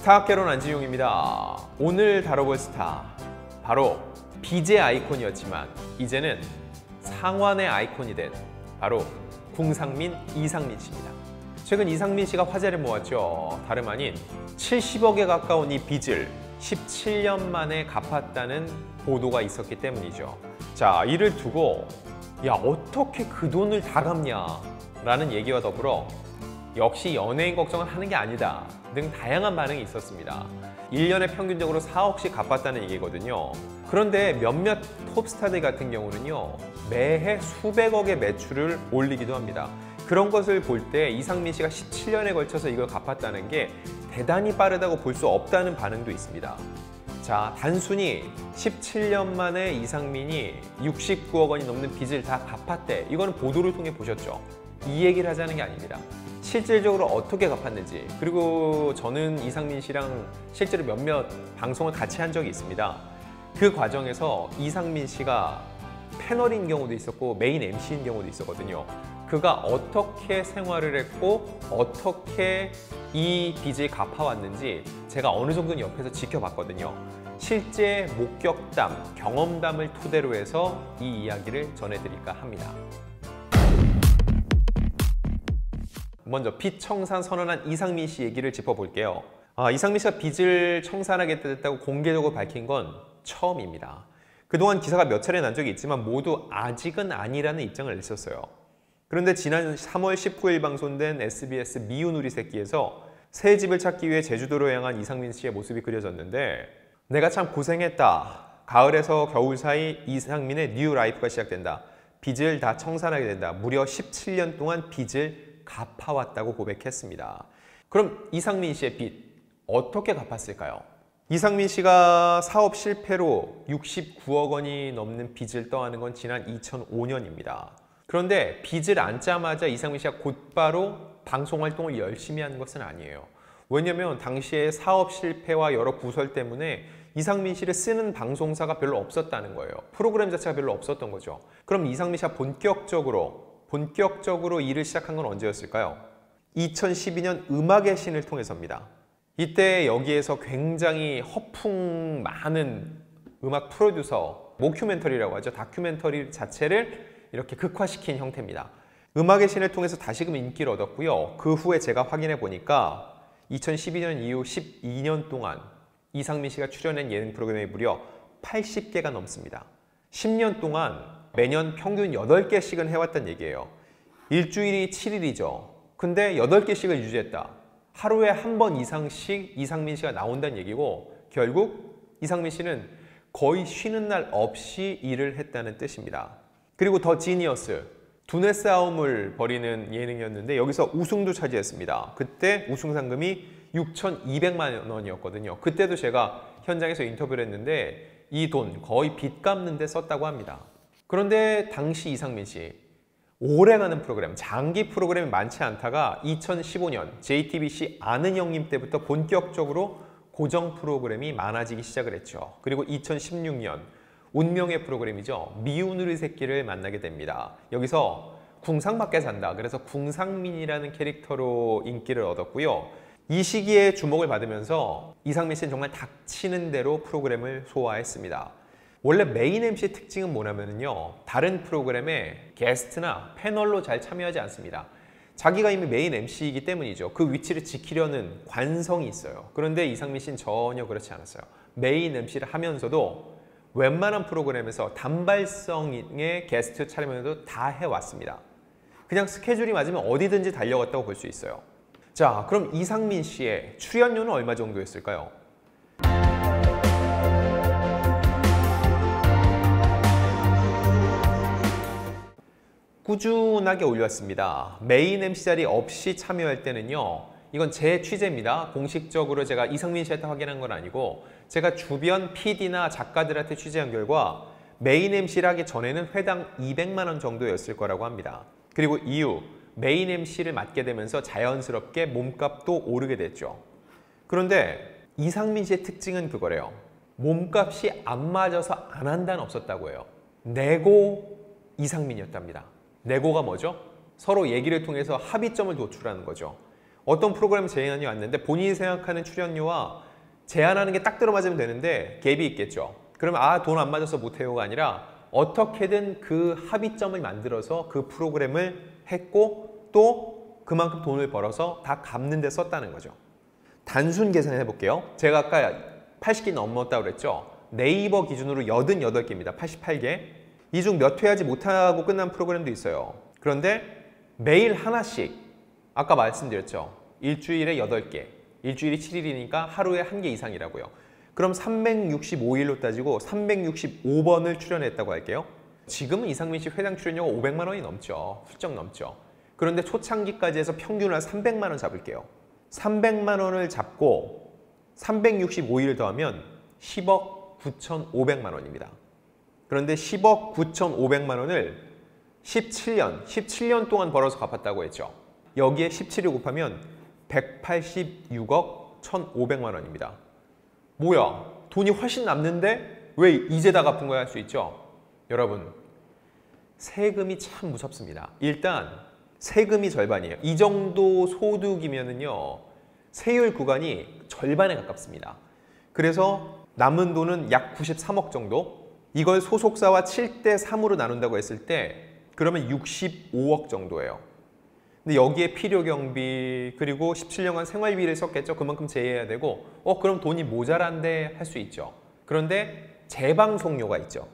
스타학개론 안지용입니다. 오늘 다뤄볼 스타, 바로 BJ 아이콘이었지만 이제는 상완의 아이콘이 된 바로 궁상민 이상민 씨입니다. 최근 이상민 씨가 화제를 모았죠. 다름 아닌 70억에 가까운 이 빚을 17년 만에 갚았다는 보도가 있었기 때문이죠. 자, 이를 두고 야, 어떻게 그 돈을 다 갚냐 라는 얘기와 더불어 역시 연예인 걱정은 하는 게 아니다 등 다양한 반응이 있었습니다. 1년에 평균적으로 4억씩 갚았다는 얘기거든요. 그런데 몇몇 톱스타들 같은 경우는요, 매해 수백억의 매출을 올리기도 합니다. 그런 것을 볼 때 이상민 씨가 17년에 걸쳐서 이걸 갚았다는 게 대단히 빠르다고 볼 수 없다는 반응도 있습니다. 자, 단순히 17년 만에 이상민이 69억 원이 넘는 빚을 다 갚았대. 이거는 보도를 통해 보셨죠. 이 얘기를 하자는 게 아닙니다. 실질적으로 어떻게 갚았는지, 그리고 저는 이상민 씨랑 실제로 몇몇 방송을 같이 한 적이 있습니다. 그 과정에서 이상민 씨가 패널인 경우도 있었고 메인 MC인 경우도 있었거든요. 그가 어떻게 생활을 했고 어떻게 이 빚을 갚아왔는지 제가 어느 정도는 옆에서 지켜봤거든요. 실제 목격담, 경험담을 토대로 해서 이 이야기를 전해드릴까 합니다. 먼저 빚 청산 선언한 이상민 씨 얘기를 짚어볼게요. 이상민 씨가 빚을 청산하겠다고 공개적으로 밝힌 건 처음입니다. 그동안 기사가 몇 차례 난 적이 있지만 모두 아직은 아니라는 입장을 냈었어요. 그런데 지난 3월 19일 방송된 SBS 미운 우리 새끼에서 새 집을 찾기 위해 제주도로 향한 이상민 씨의 모습이 그려졌는데, 내가 참 고생했다. 가을에서 겨울 사이 이상민의 뉴 라이프가 시작된다. 빚을 다 청산하게 된다. 무려 17년 동안 빚을 갚아왔다고 고백했습니다. 그럼 이상민 씨의 빚 어떻게 갚았을까요? 이상민 씨가 사업 실패로 69억 원이 넘는 빚을 떠안은 건 지난 2005년입니다. 그런데 빚을 안자마자 이상민 씨가 곧바로 방송 활동을 열심히 하는 것은 아니에요. 왜냐면 당시에 사업 실패와 여러 구설 때문에 이상민 씨를 쓰는 방송사가 별로 없었다는 거예요. 프로그램 자체가 별로 없었던 거죠. 그럼 이상민 씨가 본격적으로 일을 시작한 건 언제였을까요? 2012년 음악의 신을 통해서입니다. 이때 여기에서 굉장히 허풍 많은 음악 프로듀서, 모큐멘터리라고 하죠. 다큐멘터리 자체를 이렇게 극화시킨 형태입니다. 음악의 신을 통해서 다시금 인기를 얻었고요. 그 후에 제가 확인해 보니까 2012년 이후 12년 동안 이상민 씨가 출연한 예능 프로그램이 무려 80개가 넘습니다. 10년 동안 매년 평균 8개씩은 해왔단 얘기예요. 일주일이 7일이죠. 근데 8개씩을 유지했다. 하루에 한 번 이상씩 이상민 씨가 나온다는 얘기고, 결국 이상민 씨는 거의 쉬는 날 없이 일을 했다는 뜻입니다. 그리고 더 지니어스, 두뇌 싸움을 벌이는 예능이었는데 여기서 우승도 차지했습니다. 그때 우승 상금이 6,200만 원이었거든요. 그때도 제가 현장에서 인터뷰를 했는데 이 돈 거의 빚 갚는 데 썼다고 합니다. 그런데 당시 이상민 씨, 오래가는 프로그램, 장기 프로그램이 많지 않다가 2015년 JTBC 아는 형님 때부터 본격적으로 고정 프로그램이 많아지기 시작을 했죠. 그리고 2016년 운명의 프로그램이죠. 미운 우리 새끼를 만나게 됩니다. 여기서 궁상맞게 산다. 그래서 궁상민이라는 캐릭터로 인기를 얻었고요. 이 시기에 주목을 받으면서 이상민 씨는 정말 닥치는 대로 프로그램을 소화했습니다. 원래 메인 MC 특징은 뭐냐면요, 다른 프로그램에 게스트나 패널로 잘 참여하지 않습니다. 자기가 이미 메인 MC이기 때문이죠. 그 위치를 지키려는 관성이 있어요. 그런데 이상민 씨는 전혀 그렇지 않았어요. 메인 MC를 하면서도 웬만한 프로그램에서 단발성의 게스트 촬영도 다 해왔습니다. 그냥 스케줄이 맞으면 어디든지 달려갔다고 볼 수 있어요. 자, 그럼 이상민 씨의 출연료는 얼마 정도였을까요? 꾸준하게 올렸습니다. 메인 MC 자리 없이 참여할 때는요, 이건 제 취재입니다. 공식적으로 제가 이상민 씨한테 확인한 건 아니고 제가 주변 PD나 작가들한테 취재한 결과 메인 MC를 하기 전에는 회당 200만 원 정도였을 거라고 합니다. 그리고 이후 메인 MC를 맡게 되면서 자연스럽게 몸값도 오르게 됐죠. 그런데 이상민 씨의 특징은 그거래요. 몸값이 안 맞아서 안 한다는 없었다고 해요. 내고 이상민이었답니다. 내고가 뭐죠? 서로 얘기를 통해서 합의점을 도출하는 거죠. 어떤 프로그램 제안이 왔는데 본인이 생각하는 출연료와 제안하는 게 딱 들어맞으면 되는데 갭이 있겠죠. 그러면 아, 돈 안 맞아서 못해요가 아니라 어떻게든 그 합의점을 만들어서 그 프로그램을 했고 또 그만큼 돈을 벌어서 다 갚는 데 썼다는 거죠. 단순 계산해 볼게요. 제가 아까 80개 넘었다고 그랬죠. 네이버 기준으로 88개입니다. 88개. 이 중 몇 회 하지 못하고 끝난 프로그램도 있어요. 그런데 매일 하나씩, 아까 말씀드렸죠. 일주일에 8개, 일주일이 7일이니까 하루에 1개 이상이라고요. 그럼 365일로 따지고 365번을 출연했다고 할게요. 지금은 이상민 씨 회당 출연료가 500만 원이 넘죠. 훌쩍 넘죠. 그런데 초창기까지 해서 평균을 한 300만 원 잡을게요. 300만 원을 잡고 365일 더하면 10억 9,500만 원입니다. 그런데 10억 9,500만 원을 17년 동안 벌어서 갚았다고 했죠. 여기에 17을 곱하면 186억 1,500만 원입니다. 뭐야? 돈이 훨씬 남는데 왜 이제 다 갚은 거야 할 수 있죠? 여러분, 세금이 참 무섭습니다. 일단 세금이 절반이에요. 이 정도 소득이면은요, 세율 구간이 절반에 가깝습니다. 그래서 남은 돈은 약 93억 정도? 이걸 소속사와 7대 3으로 나눈다고 했을 때 그러면 65억 정도예요. 근데 여기에 필요 경비 그리고 17년간 생활비를 썼겠죠. 그만큼 제외해야 되고 그럼 돈이 모자란데 할 수 있죠. 그런데 재방송료가 있죠.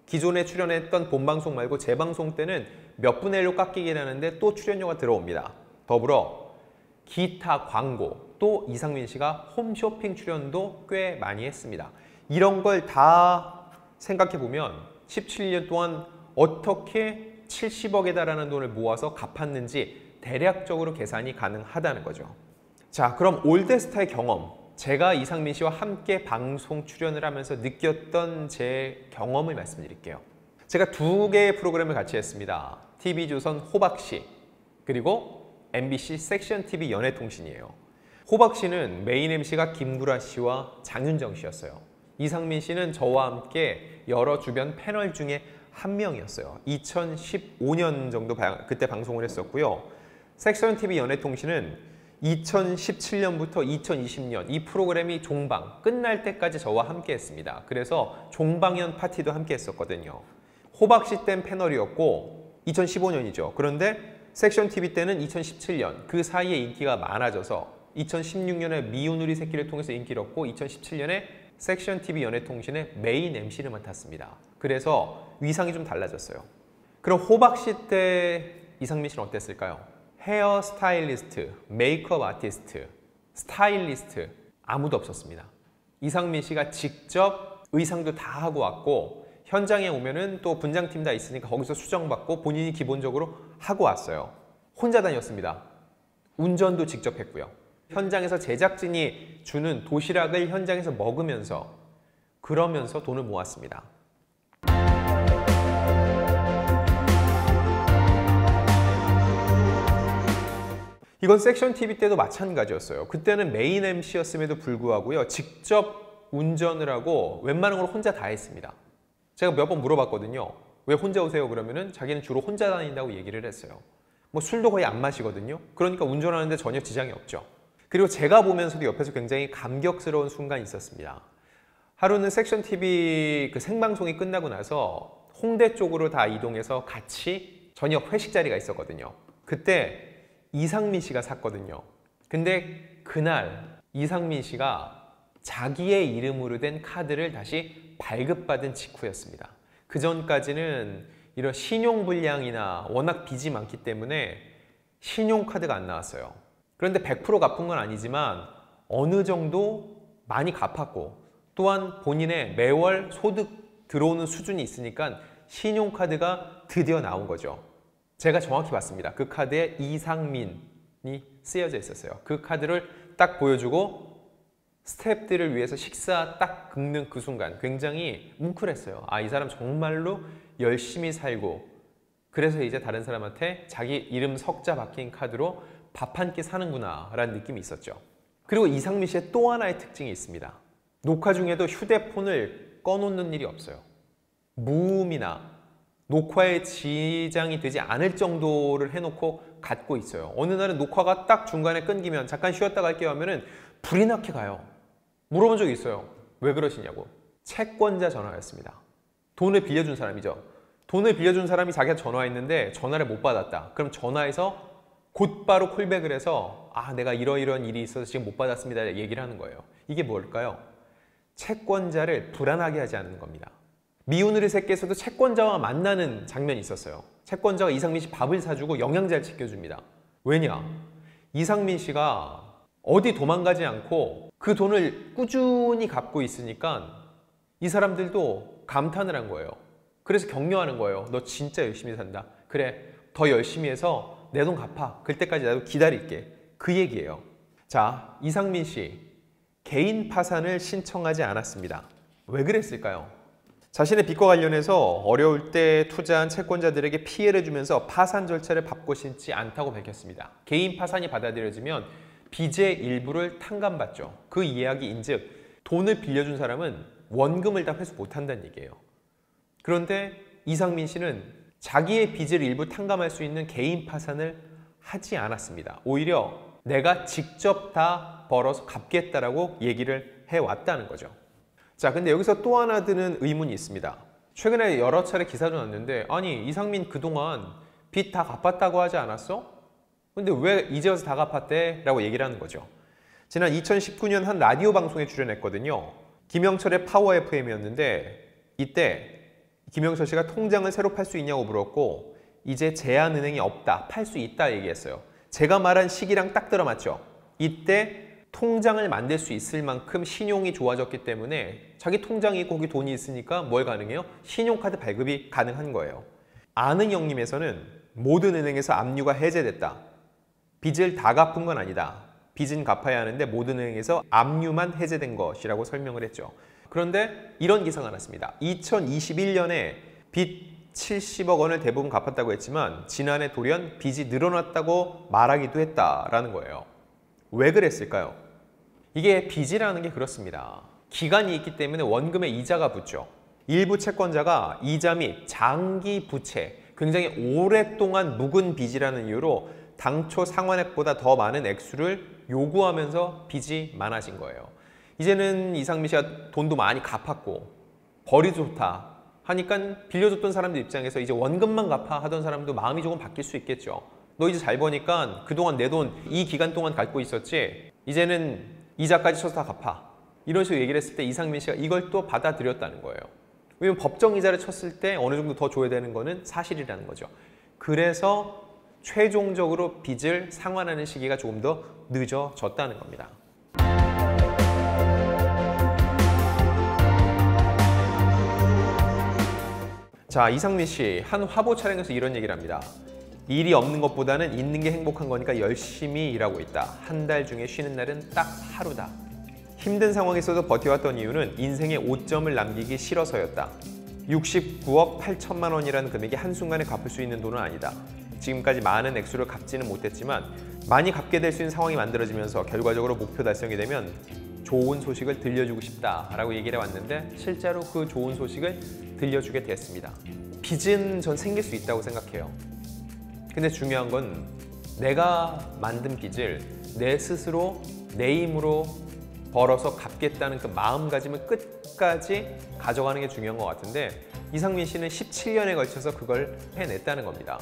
기존에 출연했던 본방송 말고 재방송 때는 몇 분의 1로 깎이긴 하는데 또 출연료가 들어옵니다. 더불어 기타 광고, 또 이상민 씨가 홈쇼핑 출연도 꽤 많이 했습니다. 이런 걸 다 생각해보면 17년 동안 어떻게 70억에 달하는 돈을 모아서 갚았는지 대략적으로 계산이 가능하다는 거죠. 자, 그럼 올드스타의 경험, 제가 이상민 씨와 함께 방송 출연을 하면서 느꼈던 제 경험을 말씀드릴게요. 제가 2개의 프로그램을 같이 했습니다. TV조선 호박씨, 그리고 MBC 섹션TV 연애통신이에요. 호박씨는 메인 MC가 김구라 씨와 장윤정 씨였어요. 이상민 씨는 저와 함께 여러 주변 패널 중에 한 명이었어요. 2015년 정도 그때 방송을 했었고요. 섹션TV 연애통신은 2017년부터 2020년 이 프로그램이 종방 끝날 때까지 저와 함께 했습니다. 그래서 종방연 파티도 함께 했었거든요. 호박씨 땐 패널이었고 2015년이죠. 그런데 섹션TV 때는 2017년 그 사이에 인기가 많아져서 2016년에 미운 우리 새끼를 통해서 인기를 얻고 2017년에 섹션TV 연애통신의 메인 MC를 맡았습니다. 그래서 위상이 좀 달라졌어요. 그럼 호박씨 때 이상민 씨는 어땠을까요? 헤어 스타일리스트, 메이크업 아티스트, 스타일리스트 아무도 없었습니다. 이상민 씨가 직접 의상도 다 하고 왔고 현장에 오면은 또 분장팀 다 있으니까 거기서 수정받고 본인이 기본적으로 하고 왔어요. 혼자 다녔습니다. 운전도 직접 했고요. 현장에서 제작진이 주는 도시락을 현장에서 먹으면서 그러면서 돈을 모았습니다. 이건 섹션TV 때도 마찬가지였어요. 그때는 메인 MC였음에도 불구하고요. 직접 운전을 하고 웬만한 걸 혼자 다 했습니다. 제가 몇 번 물어봤거든요. 왜 혼자 오세요? 그러면은 자기는 주로 혼자 다닌다고 얘기를 했어요. 뭐 술도 거의 안 마시거든요. 그러니까 운전하는데 전혀 지장이 없죠. 그리고 제가 보면서도 옆에서 굉장히 감격스러운 순간이 있었습니다. 하루는 섹션TV 그 생방송이 끝나고 나서 홍대 쪽으로 다 이동해서 같이 저녁 회식 자리가 있었거든요. 그때 이상민 씨가 샀거든요. 근데 그날 이상민 씨가 자기의 이름으로 된 카드를 다시 발급받은 직후였습니다. 그 전까지는 이런 신용불량이나 워낙 빚이 많기 때문에 신용카드가 안 나왔어요. 그런데 100% 갚은 건 아니지만 어느 정도 많이 갚았고 또한 본인의 매월 소득 들어오는 수준이 있으니까 신용카드가 드디어 나온 거죠. 제가 정확히 봤습니다. 그 카드에 이상민이 쓰여져 있었어요. 그 카드를 딱 보여주고 스태프들을 위해서 식사 딱 긁는 그 순간 굉장히 뭉클했어요. 아, 이 사람 정말로 열심히 살고 그래서 이제 다른 사람한테 자기 이름 석자 박힌 카드로 밥 한 끼 사는구나 라는 느낌이 있었죠. 그리고 이상민 씨의 또 하나의 특징이 있습니다. 녹화 중에도 휴대폰을 꺼놓는 일이 없어요. 무음이나 녹화에 지장이 되지 않을 정도를 해놓고 갖고 있어요. 어느 날은 녹화가 딱 중간에 끊기면 잠깐 쉬었다 갈게요 하면은 불이 나게 가요. 물어본 적이 있어요. 왜 그러시냐고. 채권자 전화였습니다. 돈을 빌려준 사람이죠. 돈을 빌려준 사람이 자기가 전화했는데 전화를 못 받았다. 그럼 전화해서 곧바로 콜백을 해서 내가 이러이러한 일이 있어서 지금 못 받았습니다 얘기를 하는 거예요. 이게 뭘까요? 채권자를 불안하게 하지 않는 겁니다. 미운우리 새끼에서도 채권자와 만나는 장면이 있었어요. 채권자가 이상민 씨 밥을 사주고 영양제를 챙겨줍니다. 왜냐? 이상민 씨가 어디 도망가지 않고 그 돈을 꾸준히 갚고 있으니까 이 사람들도 감탄을 한 거예요. 그래서 격려하는 거예요. 너 진짜 열심히 산다. 그래, 더 열심히 해서 내 돈 갚아. 그때까지 나도 기다릴게. 그 얘기예요. 자, 이상민 씨 개인 파산을 신청하지 않았습니다. 왜 그랬을까요? 자신의 빚과 관련해서 어려울 때 투자한 채권자들에게 피해를 주면서 파산 절차를 밟고 싶지 않다고 밝혔습니다. 개인 파산이 받아들여지면 빚의 일부를 탕감받죠. 그 이야기인즉 돈을 빌려준 사람은 원금을 다 회수 못한다는 얘기예요. 그런데 이상민 씨는 자기의 빚을 일부 탕감할 수 있는 개인 파산을 하지 않았습니다. 오히려 내가 직접 다 벌어서 갚겠다라고 얘기를 해왔다는 거죠. 자, 근데 여기서 또 하나 드는 의문이 있습니다. 최근에 여러 차례 기사도 났는데 아니 이상민 그동안 빚 다 갚았다고 하지 않았어? 근데 왜 이제 와서 다 갚았대? 라고 얘기를 하는 거죠. 지난 2019년 한 라디오 방송에 출연했거든요. 김영철의 파워 FM이었는데 이때 김영철 씨가 통장을 새로 팔 수 있냐고 물었고 이제 제한은행이 없다, 팔 수 있다 얘기했어요. 제가 말한 시기랑 딱 들어맞죠. 이때 통장을 만들 수 있을 만큼 신용이 좋아졌기 때문에 자기 통장이 있고 거기 돈이 있으니까 뭘 가능해요? 신용카드 발급이 가능한 거예요. 아는 형님에서는 모든 은행에서 압류가 해제됐다. 빚을 다 갚은 건 아니다. 빚은 갚아야 하는데 모든 은행에서 압류만 해제된 것이라고 설명을 했죠. 그런데 이런 기사가 났습니다. 2021년에 빚 70억 원을 대부분 갚았다고 했지만 지난해 돌연 빚이 늘어났다고 말하기도 했다라는 거예요. 왜 그랬을까요? 이게 빚이라는 게 그렇습니다. 기간이 있기 때문에 원금에 이자가 붙죠. 일부 채권자가 이자 및 장기 부채, 굉장히 오랫동안 묵은 빚이라는 이유로 당초 상환액보다 더 많은 액수를 요구하면서 빚이 많아진 거예요. 이제는 이상민 씨가 돈도 많이 갚았고 벌이 좋다 하니까 빌려줬던 사람들 입장에서 이제 원금만 갚아 하던 사람도 마음이 조금 바뀔 수 있겠죠. 너 이제 잘 버니까 그동안 내 돈 이 기간 동안 갚고 있었지 이제는 이자까지 쳐서 다 갚아. 이런 식으로 얘기를 했을 때 이상민 씨가 이걸 또 받아들였다는 거예요. 왜냐면 법정 이자를 쳤을 때 어느 정도 더 줘야 되는 거는 사실이라는 거죠. 그래서 최종적으로 빚을 상환하는 시기가 조금 더 늦어졌다는 겁니다. 자, 이상민 씨 한 화보 촬영에서 이런 얘기를 합니다. 일이 없는 것보다는 있는 게 행복한 거니까 열심히 일하고 있다. 한 달 중에 쉬는 날은 딱 하루다. 힘든 상황에서도 버텨왔던 이유는 인생에 오점을 남기기 싫어서였다. 69억 8천만 원이라는 금액이 한순간에 갚을 수 있는 돈은 아니다. 지금까지 많은 액수를 갚지는 못했지만 많이 갚게 될 수 있는 상황이 만들어지면서 결과적으로 목표 달성이 되면 좋은 소식을 들려주고 싶다라고 얘기를 해왔는데 실제로 그 좋은 소식을 들려주게 됐습니다. 빚은 전 생길 수 있다고 생각해요. 근데 중요한 건 내가 만든 빚을 내 스스로 내 힘으로 벌어서 갚겠다는 그 마음가짐을 끝까지 가져가는 게 중요한 것 같은데 이상민 씨는 17년에 걸쳐서 그걸 해냈다는 겁니다.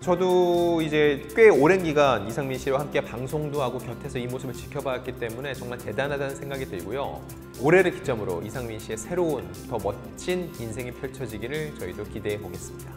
저도 이제 꽤 오랜 기간 이상민 씨와 함께 방송도 하고 곁에서 이 모습을 지켜봤기 때문에 정말 대단하다는 생각이 들고요. 올해를 기점으로 이상민 씨의 새로운 더 멋진 인생이 펼쳐지기를 저희도 기대해 보겠습니다.